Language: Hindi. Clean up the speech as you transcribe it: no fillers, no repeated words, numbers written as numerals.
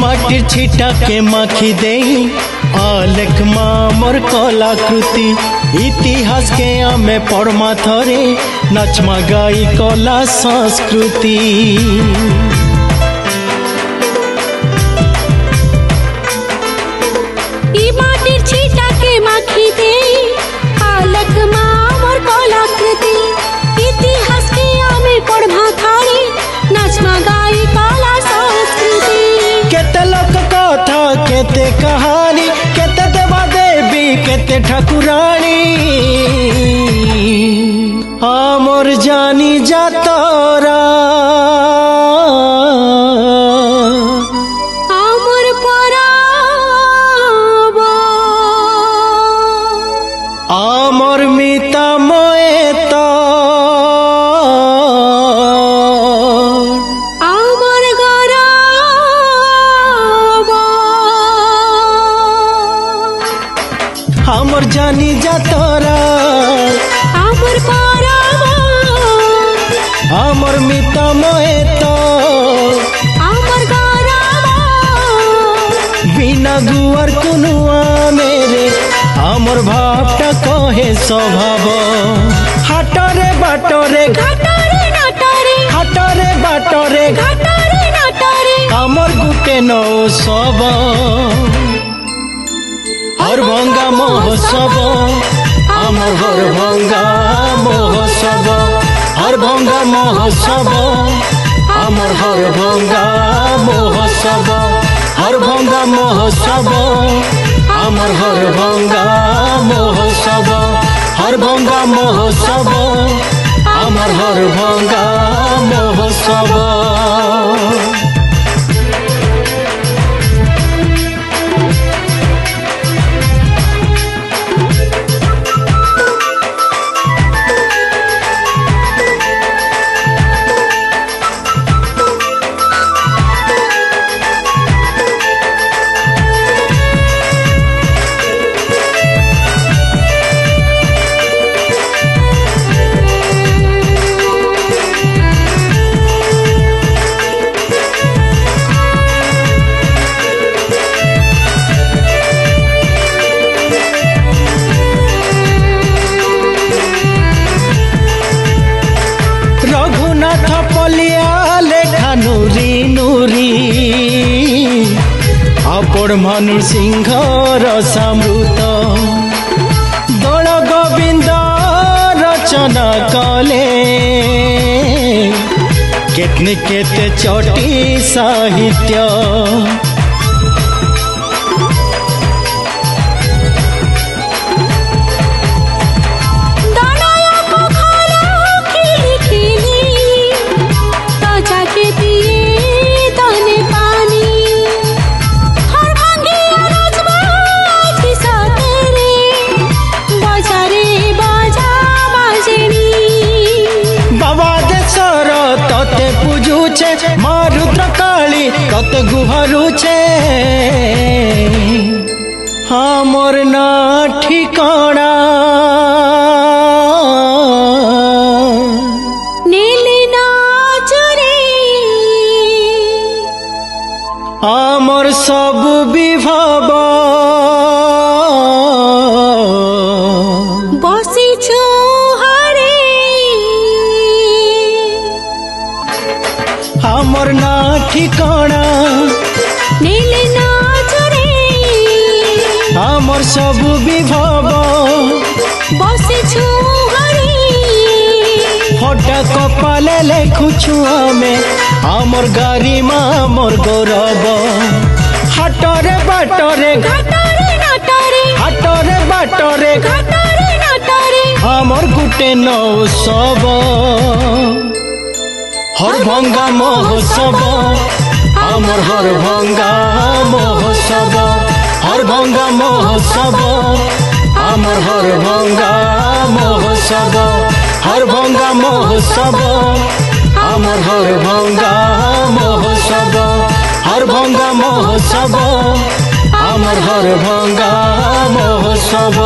माटिर छिटा के माखी देई आलेख मोर कलाकृति इतिहास के आमे पढ़मा थरे नाचमा गाई कला संस्कृति। माटिर छिटा के माखी देई आलेख मोर कलाकृति इतिहास के आमे पढ़मा थरे नाचमा गाई कला संस्कृति। केते लोक कथा केते कहानी केते देवा देवी केते ठाकुरानी आमर जानी जातरा आमर पराब आमर मिता मयत आमर गराब आमर जानी जातरा आमर पराब आमर मिता मयत आमर गराब बिना गुआर कुनुआ मेरे आमर भावटा कहे स्वभाव हाटरे बाटरे घाटरे नाटरे हाटरे बाटरे घाटरे नाटरे आमर गुटे नौ सब हर भंगा महोत्सव आमर हर भंगा महोत्सव हर भंगा महोत्सव आमर हर भंगा महोत्सव हर भंगा महोत्सव आमर हर भंगा महोत्सव हर भंगा महोत्सव आमर हर भंगा महोत्सव। रघुनाथ पलिया लेखा नूरी नूरी आपण मनु सिंह रसामृत दोल गोविंद रचना कले केतने केते चटी साहित्य माँ रुद्रकाली कत गुहरुचे हमर ना ठिकाना नीली नाचरे हमर सब विभव बसी हरे हमर ना ठिकाना नीली नाचरे हमर सब विभव बसी हरे फटा कपाले लेखुछु आमे हमर गारिमा मोर गौरव हाटरे बाटरे घाटरे नाटरे हाटरे बाटरे घाटरे नाटरे हमर गुटे नौ सब हर भंगा महोत्सव आमर हर भंगा महोत्सव हर भंगा महोत्सव आमर हर भंगा महोत्सव हर भंगा महोत्सव आमर हर भंगा महोत्सव हर भंगा महोत्सव आमर हर भंगा महोत्सव।